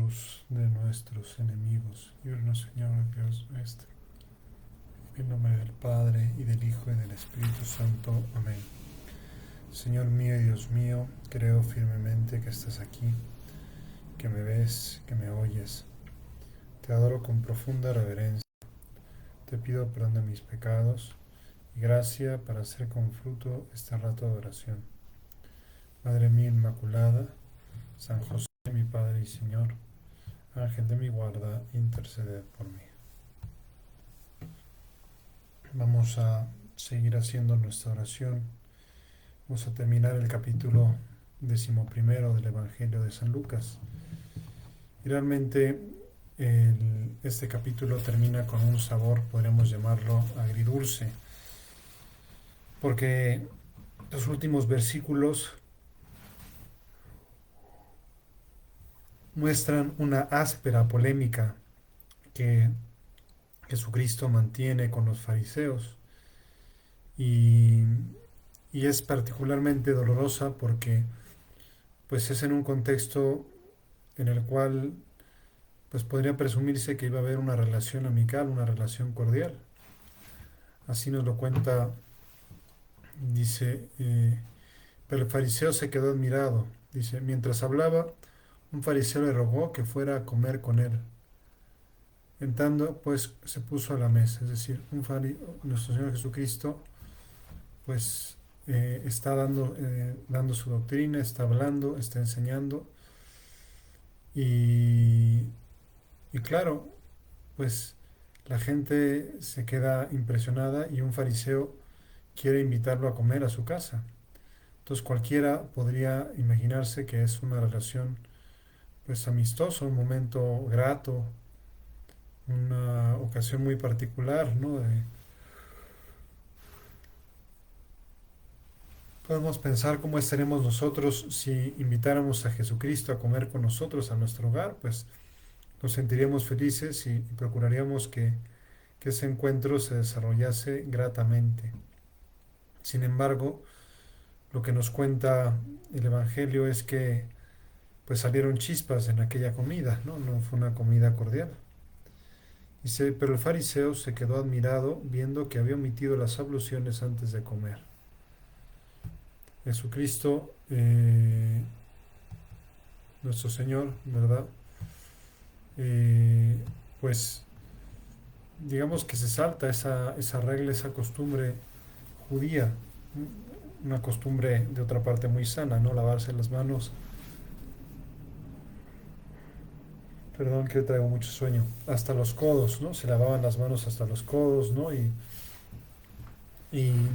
cruz de nuestros enemigos. Líbranos, Señor Dios nuestro. En nombre del Padre, y del Hijo, y del Espíritu Santo. Amén. Señor mío y Dios mío, creo firmemente que estás aquí, que me ves, que me oyes. Te adoro con profunda reverencia. Te pido perdón de mis pecados y gracia para hacer con fruto este rato de oración. Madre mía Inmaculada, San José, mi Padre y Señor, Ángel de mi guarda, interceded por mí. Vamos a seguir haciendo nuestra oración. Vamos a terminar el capítulo 11 del Evangelio de San Lucas. Y realmente este capítulo termina con un sabor, podríamos llamarlo agridulce, porque los últimos versículos muestran una áspera polémica que Jesucristo mantiene con los fariseos y, y es particularmente dolorosa porque pues es en un contexto en el cual pues podría presumirse que iba a haber una relación amical, una relación cordial. Así nos lo cuenta, dice, pero el fariseo se quedó admirado. Dice, mientras hablaba, un fariseo le rogó que fuera a comer con él. Entrando, pues se puso a la mesa. Es decir, nuestro Señor Jesucristo, pues está dando su doctrina, está hablando, está enseñando. Y, y claro, pues la gente se queda impresionada y un fariseo quiere invitarlo a comer a su casa. Entonces cualquiera podría imaginarse que es una relación pues amistosa, un momento grato, una ocasión muy particular, ¿no? Podemos pensar cómo estaremos nosotros si invitáramos a Jesucristo a comer con nosotros a nuestro hogar, pues nos sentiríamos felices y procuraríamos que ese encuentro se desarrollase gratamente. Sin embargo, lo que nos cuenta el Evangelio es que pues salieron chispas en aquella comida, ¿no? No fue una comida cordial. Dice, pero el fariseo se quedó admirado viendo que había omitido las abluciones antes de comer. Jesucristo, nuestro Señor, ¿verdad? Eh, pues digamos que se salta esa regla, esa costumbre judía, una costumbre de otra parte muy sana, ¿no? Lavarse las manos. Perdón que traigo mucho sueño. Hasta los codos, ¿no? Se lavaban las manos hasta los codos, ¿no? Y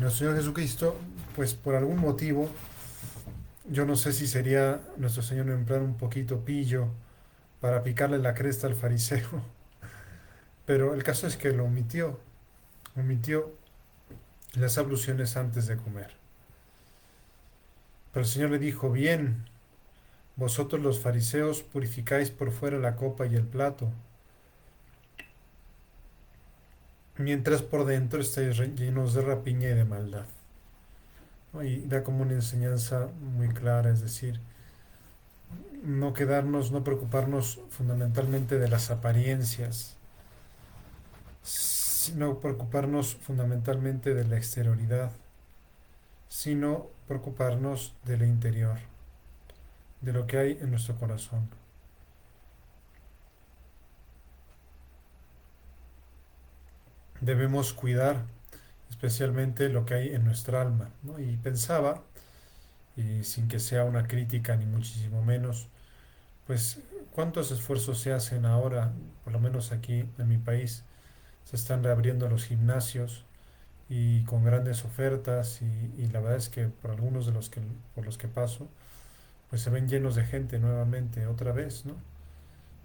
nuestro Señor Jesucristo, pues por algún motivo, yo no sé si sería nuestro Señor en plan un poquito pillo para picarle la cresta al fariseo, pero el caso es que lo omitió las abluciones antes de comer. Pero el Señor le dijo, bien, vosotros los fariseos purificáis por fuera la copa y el plato, mientras por dentro estáis llenos de rapiña y de maldad. ¿No? Y da como una enseñanza muy clara, es decir, no preocuparnos fundamentalmente de las apariencias, sino preocuparnos fundamentalmente de la exterioridad, sino preocuparnos del interior, de lo que hay en nuestro corazón. Debemos cuidar especialmente lo que hay en nuestra alma, ¿no? Y pensaba, y sin que sea una crítica ni muchísimo menos, pues cuántos esfuerzos se hacen ahora, por lo menos aquí en mi país, se están reabriendo los gimnasios y con grandes ofertas y la verdad es que por algunos de por los que paso, pues se ven llenos de gente nuevamente, otra vez, ¿no?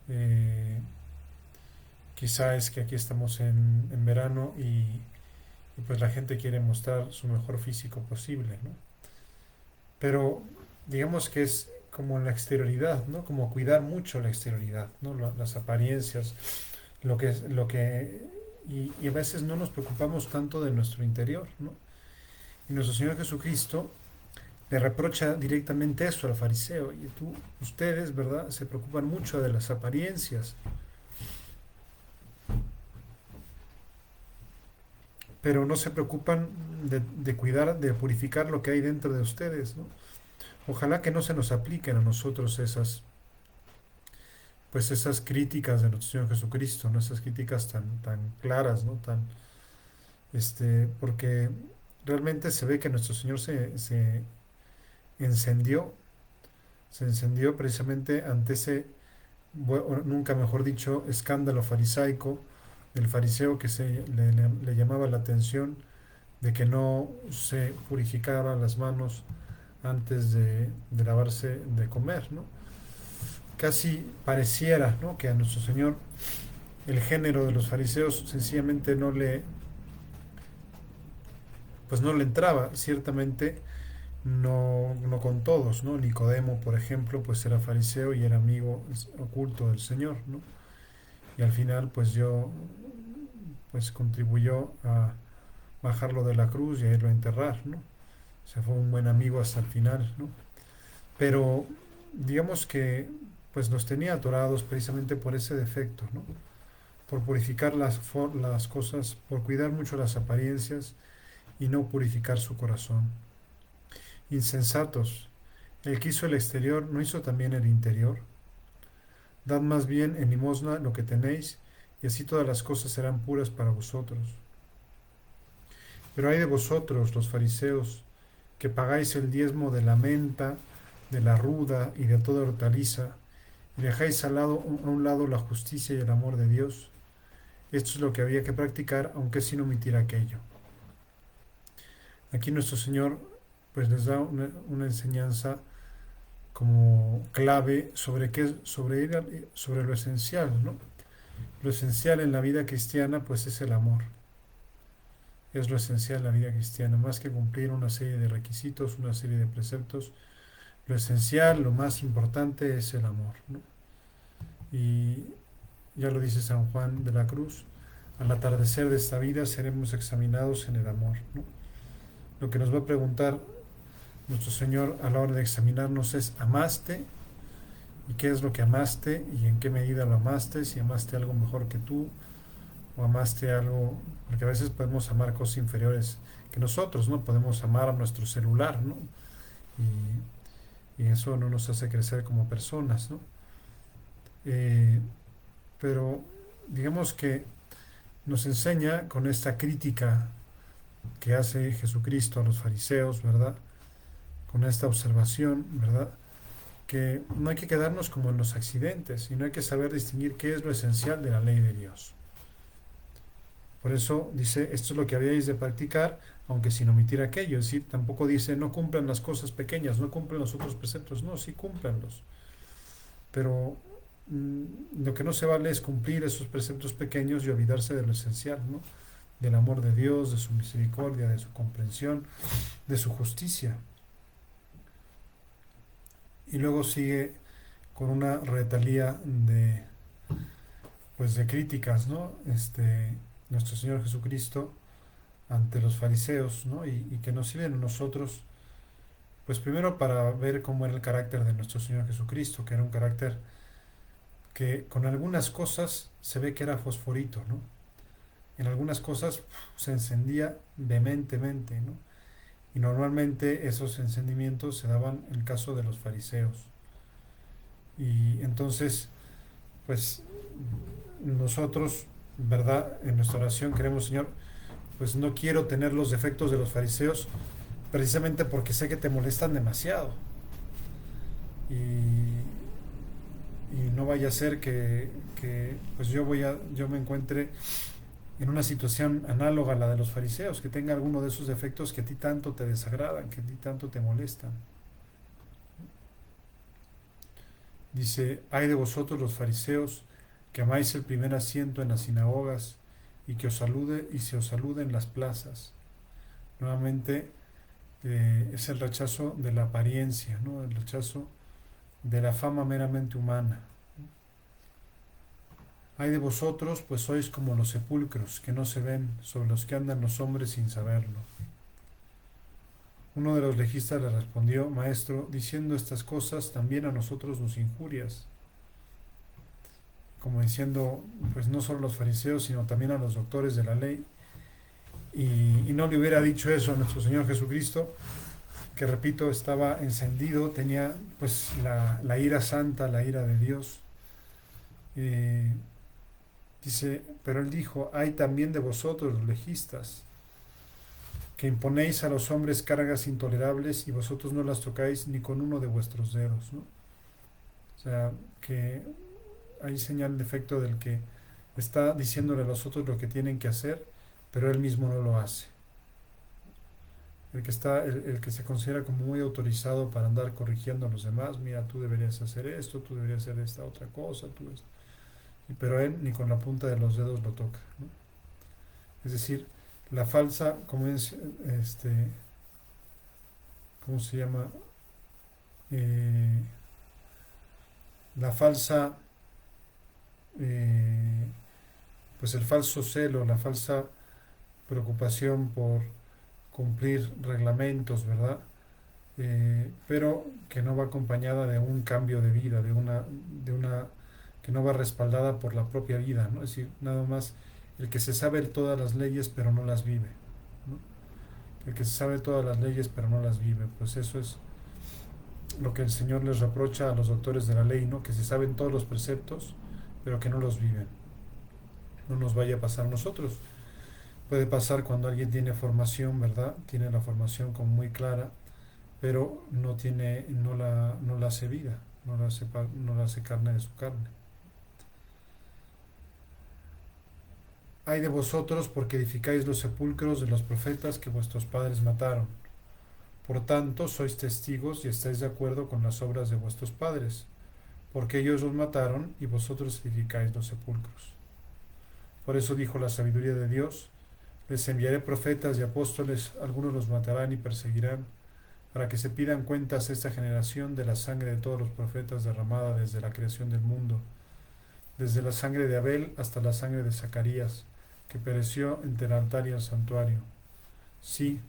Eh, Quizá es que aquí estamos en verano y pues la gente quiere mostrar su mejor físico posible, ¿no? Pero digamos que es como la exterioridad, ¿no? Como cuidar mucho la exterioridad, ¿no? Las apariencias, y a veces no nos preocupamos tanto de nuestro interior, ¿no? Y nuestro Señor Jesucristo le reprocha directamente eso al fariseo. Y ustedes, ¿verdad?, se preocupan mucho de las apariencias, pero no se preocupan de cuidar, de purificar lo que hay dentro de ustedes, ¿no? Ojalá que no se nos apliquen a nosotros pues esas críticas de nuestro Señor Jesucristo, ¿no? Esas críticas tan claras, ¿no? Porque realmente se ve que nuestro Señor se encendió, se encendió precisamente ante ese, o nunca mejor dicho, escándalo farisaico del fariseo que le llamaba la atención de que no se purificara las manos antes de lavarse de comer, ¿no? Casi pareciera, ¿no?, que a nuestro Señor el género de los fariseos sencillamente pues no le entraba. Ciertamente no con todos, ¿no? Nicodemo, por ejemplo, pues era fariseo y era amigo oculto del Señor, ¿no? Y al final, pues contribuyó a bajarlo de la cruz y a irlo a enterrar, ¿no? O sea, fue un buen amigo hasta el final, ¿no? Pero digamos que pues nos tenía atorados precisamente por ese defecto, ¿no? Por purificar las cosas, por cuidar mucho las apariencias y no purificar su corazón. Insensatos, el que hizo el exterior no hizo también el interior. Dad más bien en limosna lo que tenéis, y así todas las cosas serán puras para vosotros. Pero hay de vosotros, los fariseos, que pagáis el diezmo de la menta, de la ruda y de toda hortaliza, y dejáis a un lado la justicia y el amor de Dios. Esto es lo que había que practicar, aunque sin omitir aquello. Aquí nuestro Señor pues les da una enseñanza como clave sobre sobre lo esencial, ¿no? Lo esencial en la vida cristiana pues es el amor. Es lo esencial en la vida cristiana, más que cumplir una serie de requisitos, una serie de preceptos. Lo esencial, lo más importante es el amor, ¿no? Y ya lo dice San Juan de la Cruz, al atardecer de esta vida seremos examinados en el amor, ¿no? Lo que nos va a preguntar nuestro Señor a la hora de examinarnos es: ¿amaste? ¿Y qué es lo que amaste? ¿Y en qué medida lo amaste? Si amaste algo mejor que tú o amaste algo, porque a veces podemos amar cosas inferiores que nosotros, ¿no? Podemos amar a nuestro celular, ¿no? Y eso no nos hace crecer como personas, ¿no? Eh, pero digamos que nos enseña con esta crítica que hace Jesucristo a los fariseos, ¿verdad? Con esta observación, ¿verdad?, que no hay que quedarnos como en los accidentes, sino hay que saber distinguir qué es lo esencial de la ley de Dios. Por eso dice, esto es lo que habíais de practicar, aunque sin omitir aquello. Es decir, tampoco dice, no cumplan las cosas pequeñas, no cumplan los otros preceptos. No, sí cúmplanlos. Pero lo que no se vale es cumplir esos preceptos pequeños y olvidarse de lo esencial, ¿no? Del amor de Dios, de su misericordia, de su comprensión, de su justicia. Y luego sigue con una retalía pues de críticas, ¿no? Nuestro Señor Jesucristo ante los fariseos, ¿no? Y que nos sirven a nosotros, pues primero para ver cómo era el carácter de nuestro Señor Jesucristo, que era un carácter que con algunas cosas se ve que era fosforito, ¿no? En algunas cosas se encendía vehementemente, ¿no? Y normalmente esos encendimientos se daban en el caso de los fariseos. Y entonces, pues nosotros, ¿verdad?, en nuestra oración queremos, Señor, pues no quiero tener los defectos de los fariseos precisamente porque sé que te molestan demasiado. Y, y no vaya a ser que pues yo me encuentre en una situación análoga a la de los fariseos, que tenga alguno de esos defectos que a ti tanto te desagradan, que a ti tanto te molestan. Dice, hay de vosotros los fariseos que amáis el primer asiento en las sinagogas y que se os salude en las plazas. Nuevamente es el rechazo de la apariencia, ¿no? El rechazo de la fama meramente humana. Hay de vosotros, pues sois como los sepulcros que no se ven, sobre los que andan los hombres sin saberlo. Uno de los legistas le respondió: Maestro, diciendo estas cosas también a nosotros nos injurias. Como diciendo, pues no solo a los fariseos, sino también a los doctores de la ley. Y no le hubiera dicho eso a nuestro Señor Jesucristo, que repito, estaba encendido, tenía pues la ira santa, la ira de Dios. Eh, Dice, pero él dijo: hay también de vosotros, los legistas, que imponéis a los hombres cargas intolerables y vosotros no las tocáis ni con uno de vuestros dedos, ¿no? O sea, que hay señal de efecto del que está diciéndole a los otros lo que tienen que hacer, pero él mismo no lo hace. El que se considera como muy autorizado para andar corrigiendo a los demás: mira, tú deberías hacer esto, tú deberías hacer esta otra cosa, tú esto. Pero él ni con la punta de los dedos lo toca, ¿no? Es decir, la falsa, como es, ¿cómo se llama? Eh, la falsa, eh, pues el falso celo, la falsa preocupación por cumplir reglamentos, ¿verdad? Pero que no va acompañada de un cambio de vida, de una que no va respaldada por la propia vida, ¿no? Es decir, nada más el que se sabe todas las leyes pero no las vive, ¿no? El que se sabe todas las leyes pero no las vive, pues eso es lo que el Señor les reprocha a los doctores de la ley, ¿no? Que se saben todos los preceptos pero que no los viven. No nos vaya a pasar a nosotros. Puede pasar cuando alguien tiene formación, ¿verdad? Tiene la formación como muy clara, pero no la hace vida, no la hace carne de su carne. Hay de vosotros porque edificáis los sepulcros de los profetas que vuestros padres mataron. Por tanto, sois testigos y estáis de acuerdo con las obras de vuestros padres, porque ellos los mataron y vosotros edificáis los sepulcros. Por eso dijo la sabiduría de Dios: les enviaré profetas y apóstoles, algunos los matarán y perseguirán, para que se pidan cuentas a esta generación de la sangre de todos los profetas derramada desde la creación del mundo, desde la sangre de Abel hasta la sangre de Zacarías, que pereció entre el altar y el santuario. Sí,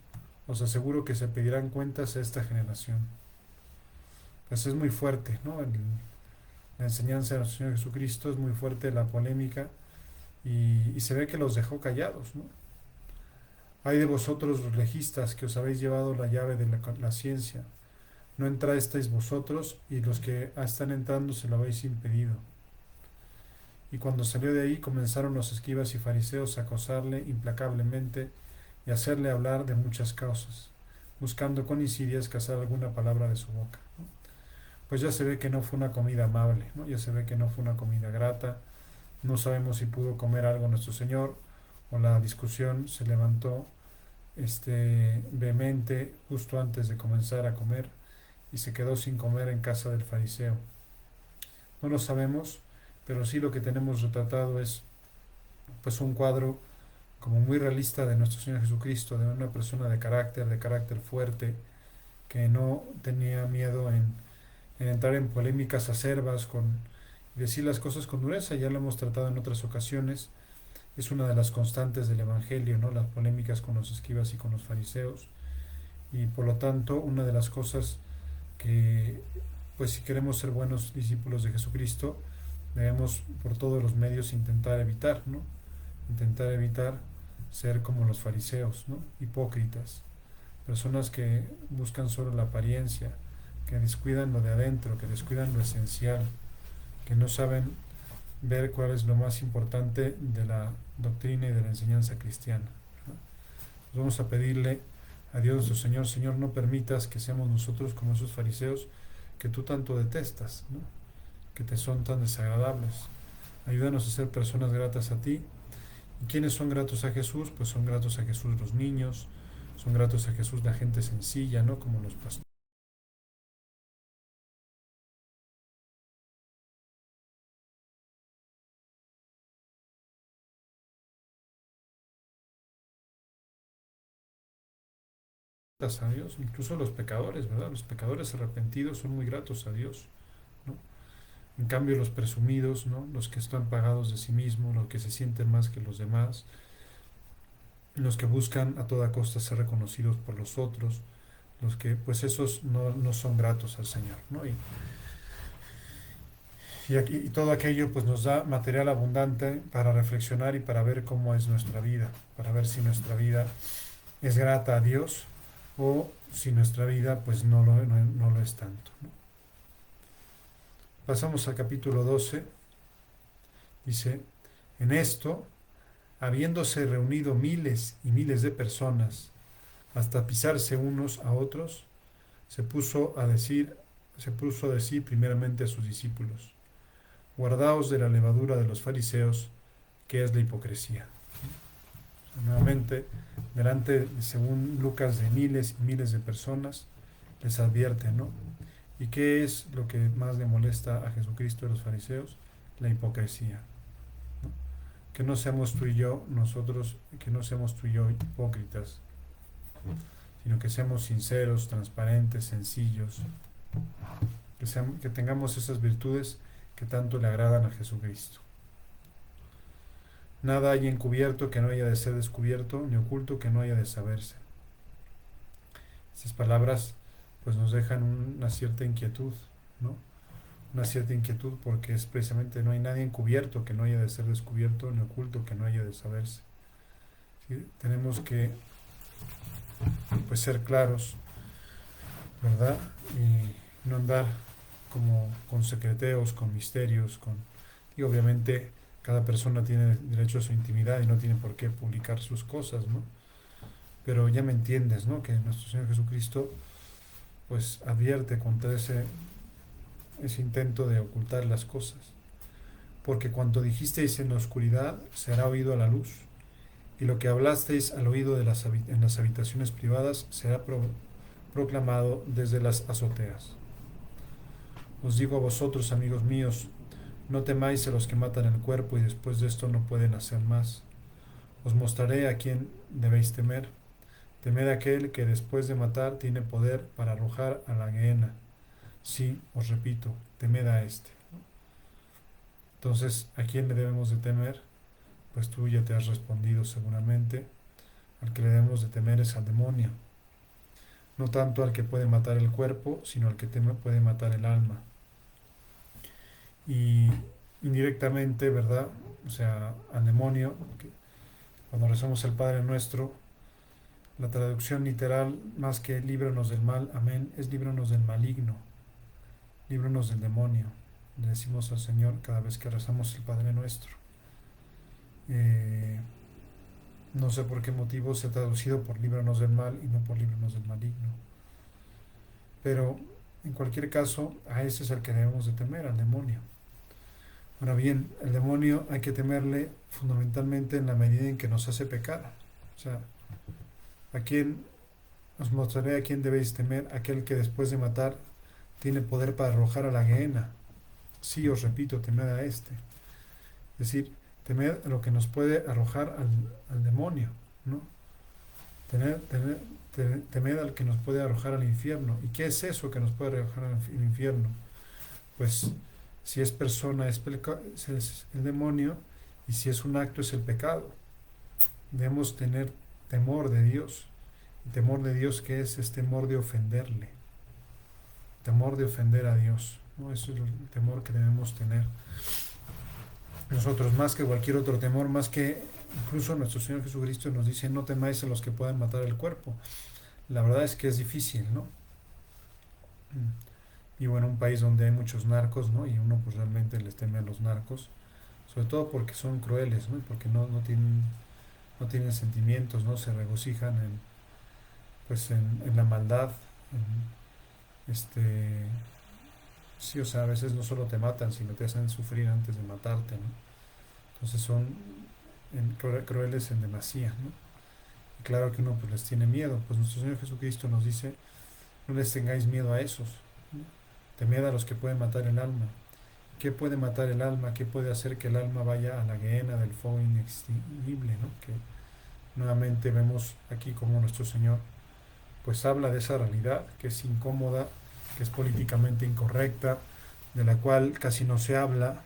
os aseguro que se pedirán cuentas a esta generación. Pues es muy fuerte, ¿no? La enseñanza de nuestro Señor Jesucristo es muy fuerte, la polémica, y se ve que los dejó callados, ¿no? Hay de vosotros los legistas, que os habéis llevado la llave de la ciencia. No entrasteis vosotros, y los que están entrando se lo habéis impedido. Y cuando salió de ahí, comenzaron los escribas y fariseos a acosarle implacablemente y hacerle hablar de muchas causas, buscando con insidias cazar alguna palabra de su boca, ¿no? Pues ya se ve que no fue una comida amable, ¿no? Ya se ve que no fue una comida grata. No sabemos si pudo comer algo nuestro Señor, o la discusión se levantó vehemente justo antes de comenzar a comer y se quedó sin comer en casa del fariseo. No lo sabemos, pero sí lo que tenemos retratado es pues un cuadro como muy realista de nuestro Señor Jesucristo, de una persona de carácter fuerte, que no tenía miedo en entrar en polémicas acerbas y decir las cosas con dureza. Ya lo hemos tratado en otras ocasiones. Es una de las constantes del Evangelio, ¿no? Las polémicas con los escribas y con los fariseos. Y por lo tanto, una de las cosas que, pues si queremos ser buenos discípulos de Jesucristo, debemos por todos los medios intentar evitar, ¿no? Intentar evitar ser como los fariseos, ¿no? Hipócritas, personas que buscan solo la apariencia, que descuidan lo de adentro, que descuidan lo esencial, que no saben ver cuál es lo más importante de la doctrina y de la enseñanza cristiana, ¿no? Vamos a pedirle a Dios nuestro Señor: Señor, no permitas que seamos nosotros como esos fariseos que tú tanto detestas, ¿no? Que te son tan desagradables. Ayúdanos a ser personas gratas a ti. ¿Y quiénes son gratos a Jesús? Pues son gratos a Jesús los niños, son gratos a Jesús la gente sencilla, ¿no? Como los pastores a Dios, incluso los pecadores, ¿verdad? Los pecadores arrepentidos son muy gratos a Dios, ¿no? En cambio, los presumidos, ¿no? Los que están pagados de sí mismos, los que se sienten más que los demás, los que buscan a toda costa ser reconocidos por los otros, los que pues esos no son gratos al Señor, ¿no? Y todo aquello pues nos da material abundante para reflexionar y para ver cómo es nuestra vida, para ver si nuestra vida es grata a Dios o si nuestra vida pues no lo es tanto, ¿no? Pasamos al capítulo 12. Dice, en esto, habiéndose reunido miles y miles de personas hasta pisarse unos a otros, se puso a decir primeramente a sus discípulos, guardaos de la levadura de los fariseos, que es la hipocresía. O sea, nuevamente, delante, según Lucas, de miles y miles de personas, les advierte, ¿no? ¿Y qué es lo que más le molesta a Jesucristo de los fariseos? La hipocresía, ¿no? Que no seamos tú y yo, nosotros, que no seamos tú y yo hipócritas, sino que seamos sinceros, transparentes, sencillos, que tengamos esas virtudes que tanto le agradan a Jesucristo. Nada hay encubierto que no haya de ser descubierto, ni oculto que no haya de saberse. Estas palabras pues nos dejan una cierta inquietud, ¿no? Una cierta inquietud porque es precisamente no hay nadie encubierto que no haya de ser descubierto, ni oculto que no haya de saberse. ¿Sí? Tenemos que pues ser claros, ¿verdad? Y no andar como con secreteos, con misterios, y obviamente cada persona tiene derecho a su intimidad y no tiene por qué publicar sus cosas, ¿no? Pero ya me entiendes, ¿no? Que nuestro Señor Jesucristo pues advierte contra ese intento de ocultar las cosas. Porque cuanto dijisteis en la oscuridad será oído a la luz, y lo que hablasteis al oído en las habitaciones privadas será proclamado desde las azoteas. Os digo a vosotros, amigos míos, no temáis a los que matan el cuerpo y después de esto no pueden hacer más. Os mostraré a quién debéis temer. Temed a aquel que después de matar tiene poder para arrojar a la gehenna. Sí, os repito, temed a este. Entonces, ¿a quién le debemos de temer? Pues tú ya te has respondido seguramente. Al que le debemos de temer es al demonio. No tanto al que puede matar el cuerpo, sino al que puede matar el alma. Y indirectamente, ¿verdad? O sea, al demonio, cuando rezamos el Padre Nuestro, la traducción literal, más que líbranos del mal, amén, es líbranos del maligno, líbranos del demonio. Le decimos al Señor cada vez que rezamos el Padre Nuestro. No sé por qué motivo se ha traducido por líbranos del mal y no por líbranos del maligno. Pero en cualquier caso, a ese es al que debemos de temer, al demonio. Ahora bien, el demonio hay que temerle fundamentalmente en la medida en que nos hace pecar. O sea, ¿a quién os mostraré a quién debéis temer? Aquel que después de matar tiene poder para arrojar a la gehenna. Sí, os repito, temed a este. Es decir, temed a lo que nos puede arrojar al demonio, ¿no? Temed al que nos puede arrojar al infierno. ¿Y qué es eso que nos puede arrojar al infierno? Pues si es persona es el demonio, y si es un acto es el pecado. Debemos tener temor de Dios. ¿Y temor de Dios qué es? Es temor de ofenderle. Temor de ofender a Dios, ¿no? Eso es el temor que debemos tener nosotros, más que cualquier otro temor, más que incluso nuestro Señor Jesucristo nos dice, no temáis a los que puedan matar el cuerpo. La verdad es que es difícil, ¿no? Y bueno, un país donde hay muchos narcos, ¿no? Y uno pues realmente les teme a los narcos, sobre todo porque son crueles, ¿no? Y porque no tienen sentimientos, ¿no? Se regocijan pues en la maldad, sí, o sea, a veces no solo te matan, sino te hacen sufrir antes de matarte, ¿no? Entonces son crueles en demasía, ¿no? Y claro que uno pues les tiene miedo, pues nuestro Señor Jesucristo nos dice, no les tengáis miedo a esos, ¿no? Temed a los que pueden matar el alma. ¿Qué puede matar el alma? ¿Qué puede hacer que el alma vaya a la gehenna del fuego inextinguible, ¿no? Que nuevamente vemos aquí como nuestro Señor pues habla de esa realidad que es incómoda, que es políticamente incorrecta, de la cual casi no se habla,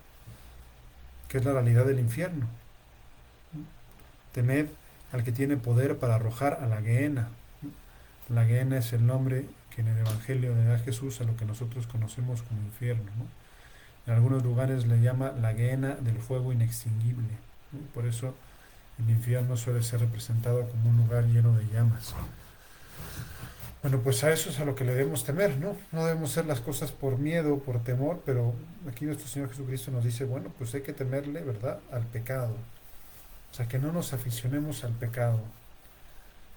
que es la realidad del infierno. Temed al que tiene poder para arrojar a la gehenna. La Gehenna es el nombre que en el Evangelio le da Jesús a lo que nosotros conocemos como infierno, ¿no? En algunos lugares le llama la Gehenna del fuego inextinguible, ¿no? Por eso el infierno suele ser representado como un lugar lleno de llamas. Bueno, pues a eso es a lo que le debemos temer, ¿no? No debemos hacer las cosas por miedo, por temor, pero aquí nuestro Señor Jesucristo nos dice, bueno, pues hay que temerle, ¿verdad?, al pecado. O sea, que no nos aficionemos al pecado,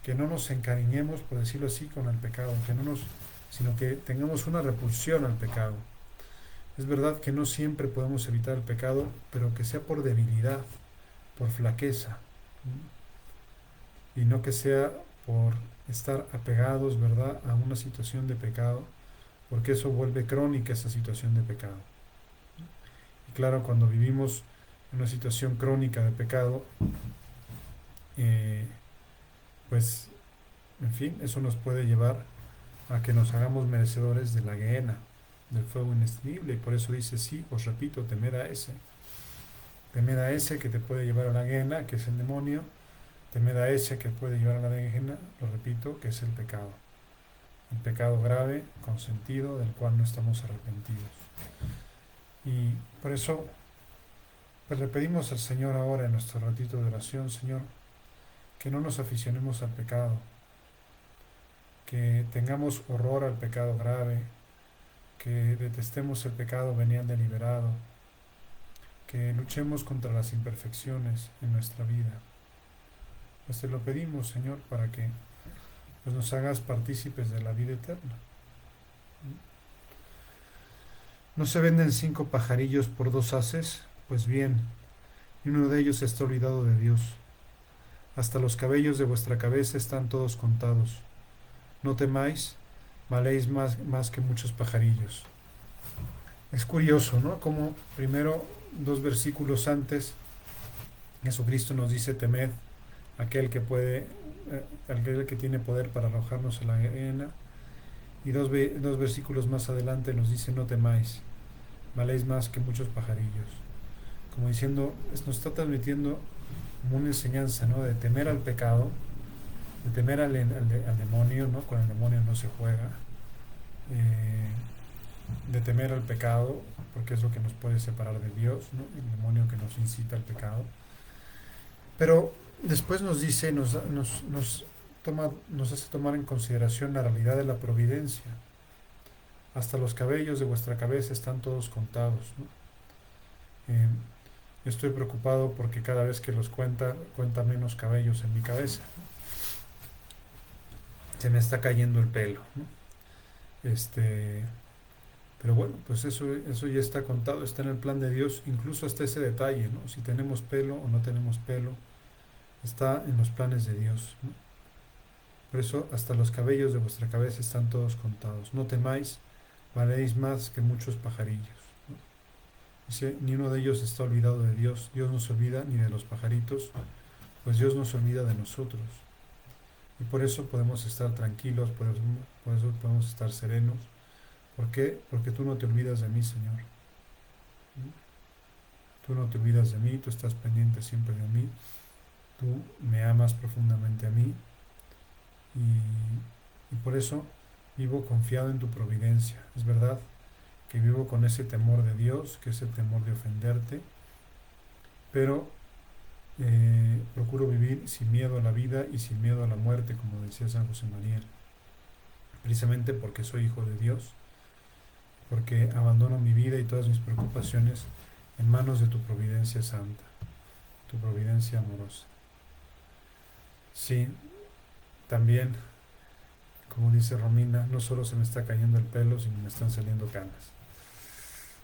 que no nos encariñemos, por decirlo así, con el pecado, sino que tengamos una repulsión al pecado. Es verdad que no siempre podemos evitar el pecado, pero que sea por debilidad, por flaqueza, y no que sea por estar apegados, ¿verdad?, a una situación de pecado, porque eso vuelve crónica esa situación de pecado. Y claro, cuando vivimos en una situación crónica de pecado, eh, pues, en fin, eso nos puede llevar a que nos hagamos merecedores de la Gehenna, del fuego inextinguible. Y por eso dice, sí, os repito, temed a ese que te puede llevar a la Gehenna, que es el demonio, temed a ese que puede llevar a la Gehenna, lo repito, que es el pecado grave, consentido, del cual no estamos arrepentidos. Y por eso, pues le pedimos al Señor ahora en nuestro ratito de oración, Señor, que no nos aficionemos al pecado, que tengamos horror al pecado grave, que detestemos el pecado venial deliberado, que luchemos contra las imperfecciones en nuestra vida. Pues te lo pedimos, Señor, para que pues, nos hagas partícipes de la vida eterna. ¿No se venden 5 pajarillos por 2 haces? Pues bien, y uno de ellos está olvidado de Dios. Hasta los cabellos de vuestra cabeza están todos contados. No temáis, valéis más que muchos pajarillos. Es curioso, ¿no? Como primero, 2 versículos antes, Jesucristo nos dice, temed aquel que puede, aquel que tiene poder para arrojarnos a la arena. Y dos versículos más adelante nos dice, no temáis, valéis más que muchos pajarillos. Como diciendo, nos está transmitiendo como una enseñanza, ¿no?, de temer al pecado, de temer al demonio, ¿no? Con el demonio no se juega, de temer al pecado, porque es lo que nos puede separar de Dios, ¿no? El demonio que nos incita al pecado. Pero después nos dice, nos hace tomar en consideración la realidad de la providencia. Hasta los cabellos de vuestra cabeza están todos contados, ¿no? Yo estoy preocupado porque cada vez que los cuenta menos cabellos en mi cabeza, ¿no? Se me está cayendo el pelo, ¿no? Pero bueno, pues eso ya está contado, está en el plan de Dios, incluso hasta ese detalle, ¿no? Si tenemos pelo o no tenemos pelo, está en los planes de Dios, ¿no? Por eso hasta los cabellos de vuestra cabeza están todos contados. No temáis, valéis más que muchos pajarillos, ¿no? Dice, ni uno de ellos está olvidado de Dios. Dios no se olvida ni de los pajaritos, pues Dios no se olvida de nosotros. Y por eso podemos estar tranquilos, por eso podemos estar serenos. ¿Por qué? Porque tú no te olvidas de mí, Señor. Tú no te olvidas de mí, tú estás pendiente siempre de mí. Tú me amas profundamente a mí. Y por eso vivo confiado en tu providencia. Es verdad que vivo con ese temor de Dios, que es el temor de ofenderte, pero procuro vivir sin miedo a la vida y sin miedo a la muerte, como decía San José María, precisamente porque soy hijo de Dios, porque abandono mi vida y todas mis preocupaciones en manos de tu providencia santa, tu providencia amorosa. Sí, también, como dice Romina, no solo se me está cayendo el pelo, sino me están saliendo canas.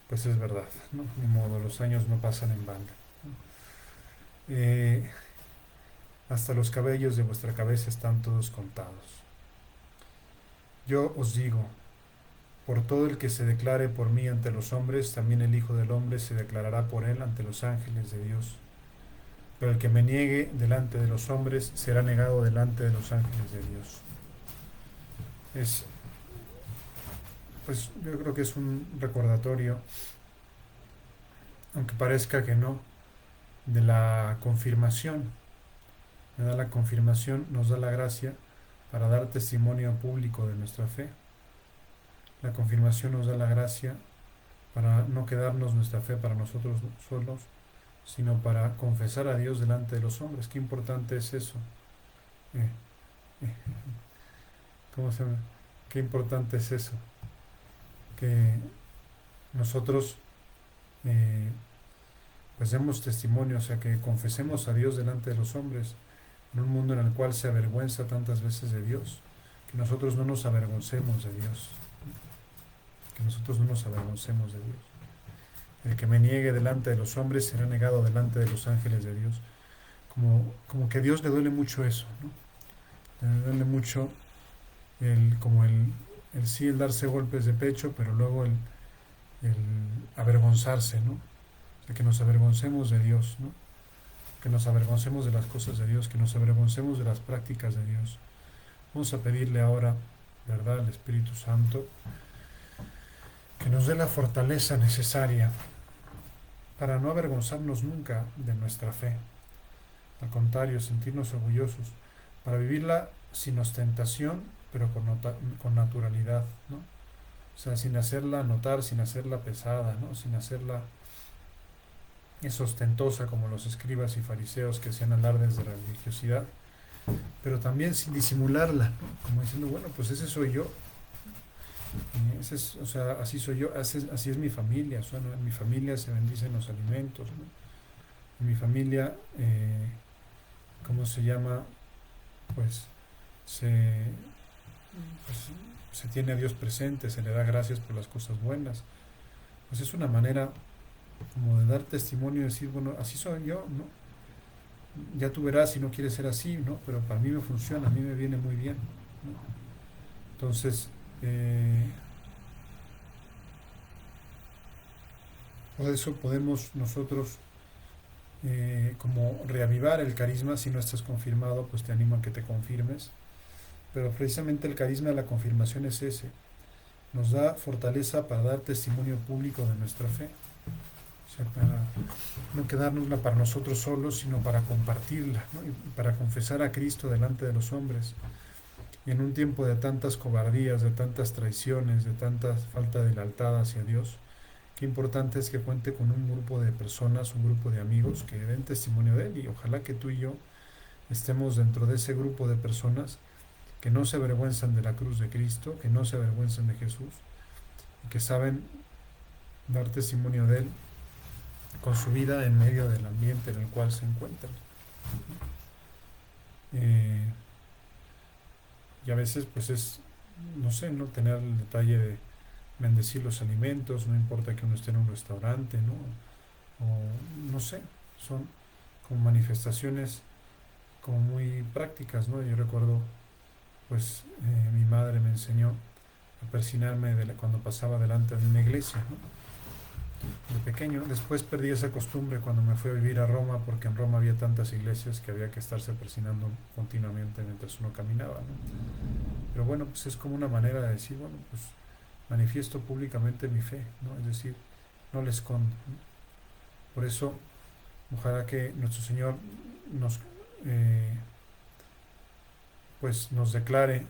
Pues es verdad, ¿no? Ni modo, los años no pasan en vano, ¿no? Hasta los cabellos de vuestra cabeza están todos contados. Yo os digo, por todo el que se declare por mí ante los hombres, también el Hijo del Hombre se declarará por él ante los ángeles de Dios. Pero el que me niegue delante de los hombres será negado delante de los ángeles de Dios. Pues yo creo que es un recordatorio, aunque parezca que no, de la confirmación. Me da la confirmación, nos da la gracia para dar testimonio público de nuestra fe. La confirmación nos da la gracia para no quedarnos nuestra fe para nosotros solos, sino para confesar a Dios delante de los hombres. Qué importante es eso. Eh, eh, ¿Cómo se llama? Qué importante es eso. Que nosotros eh, pues demos testimonio, o sea, que confesemos a Dios delante de los hombres, en un mundo en el cual se avergüenza tantas veces de Dios, que nosotros no nos avergoncemos de Dios, que nosotros no nos avergoncemos de Dios. El que me niegue delante de los hombres será negado delante de los ángeles de Dios. Como que a Dios le duele mucho eso, ¿no? Le duele mucho el sí, el darse golpes de pecho, pero luego el avergonzarse, ¿no? O sea, que nos avergoncemos de Dios, ¿no? Que nos avergoncemos de las cosas de Dios, que nos avergoncemos de las prácticas de Dios. Vamos a pedirle ahora, ¿verdad?, al Espíritu Santo, que nos dé la fortaleza necesaria para no avergonzarnos nunca de nuestra fe. Al contrario, sentirnos orgullosos, para vivirla sin ostentación, pero con naturalidad, ¿no? O sea, sin hacerla notar, sin hacerla pesada, ¿no? Sin hacerla ostentosa como los escribas y fariseos que hacían alardes de la religiosidad, pero también sin disimularla, ¿no? Como diciendo, bueno, pues ese soy yo, o sea, así soy yo, así es mi familia, o sea, ¿no? En mi familia se bendicen los alimentos, ¿no? En mi familia, ¿cómo se llama? Pues se, pues se tiene a Dios presente, se le da gracias por las cosas buenas. Pues es una manera como de dar testimonio y decir, bueno, así soy yo, ¿no? Ya tú verás si no quieres ser así, ¿no? Pero para mí me funciona, a mí me viene muy bien, ¿no? Entonces, por eso podemos nosotros como reavivar el carisma. Si no estás confirmado, pues te animo a que te confirmes. Pero precisamente el carisma de la confirmación es ese. Nos da fortaleza para dar testimonio público de nuestra fe. O sea, para no quedárnosla para nosotros solos, sino para compartirla, ¿no? Y para confesar a Cristo delante de los hombres. Y en un tiempo de tantas cobardías, de tantas traiciones, de tanta falta de lealtad hacia Dios, qué importante es que cuente con un grupo de personas, un grupo de amigos que den testimonio de Él. Y ojalá que tú y yo estemos dentro de ese grupo de personas que no se avergüenzan de la cruz de Cristo, que no se avergüenzan de Jesús, y que saben dar testimonio de Él con su vida en medio del ambiente en el cual se encuentran. Y a veces pues es, no sé, no tener el detalle de bendecir los alimentos, no importa que uno esté en un restaurante, ¿no? O no sé, son como manifestaciones como muy prácticas, ¿no? Yo recuerdo, pues mi madre me enseñó a persinarme cuando pasaba delante de una iglesia, ¿no? De pequeño. Después perdí esa costumbre cuando me fui a vivir a Roma, porque en Roma había tantas iglesias que había que estarse persinando continuamente mientras uno caminaba, ¿no? Pero bueno, pues es como una manera de decir, bueno, pues manifiesto públicamente mi fe, ¿no? Es decir, no la escondo, ¿no? Por eso, ojalá que nuestro Señor nos, pues nos declare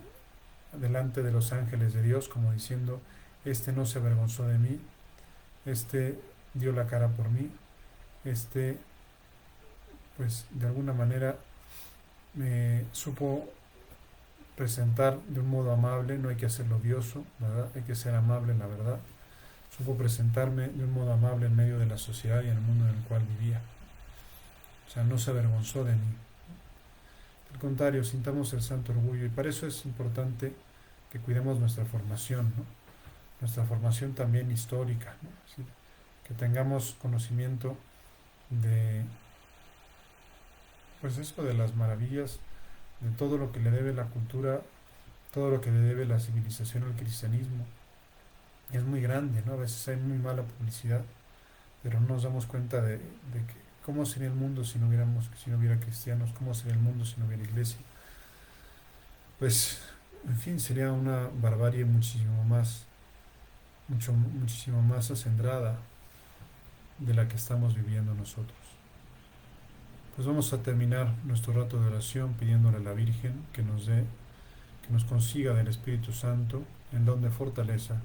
delante de los ángeles de Dios, como diciendo, este no se avergonzó de mí, este dio la cara por mí, este pues de alguna manera me supo presentar de un modo amable. No hay que hacerlo odioso, ¿verdad? Hay que ser amable, la verdad. Supo presentarme de un modo amable en medio de la sociedad y en el mundo en el cual vivía. O sea, no se avergonzó de mí. Al contrario, sintamos el santo orgullo, y para eso es importante que cuidemos nuestra formación, ¿no? Nuestra formación también histórica, ¿no? Es decir, que tengamos conocimiento de, pues eso, de las maravillas, de todo lo que le debe la cultura, todo lo que le debe la civilización al cristianismo. Es muy grande, ¿no? A veces hay muy mala publicidad, pero no nos damos cuenta de que cómo sería el mundo si no hubiera cristianos, cómo sería el mundo si no hubiera iglesia. Pues, en fin, sería una barbarie muchísimo más acendrada de la que estamos viviendo nosotros. Pues vamos a terminar nuestro rato de oración pidiéndole a la Virgen que nos dé que nos consiga del Espíritu Santo el don de fortaleza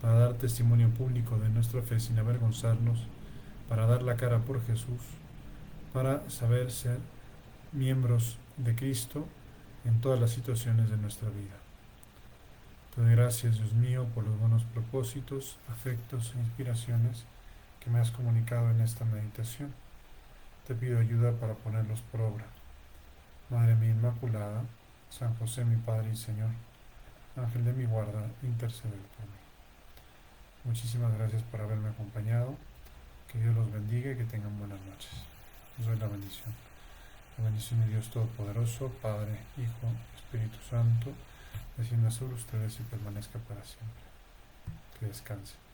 para dar testimonio público de nuestra fe sin avergonzarnos, para dar la cara por Jesús, para saber ser miembros de Cristo en todas las situaciones de nuestra vida. Te doy gracias, Dios mío, por los buenos propósitos, afectos e inspiraciones que me has comunicado en esta meditación. Te pido ayuda para ponerlos por obra. Madre mía Inmaculada, San José mi Padre y Señor, Ángel de mi guarda, intercede por mí. Muchísimas gracias por haberme acompañado. Que Dios los bendiga y que tengan buenas noches. Os doy la bendición. La bendición de Dios Todopoderoso, Padre, Hijo, Espíritu Santo, descienda sobre ustedes y permanezca para siempre. Que descansen.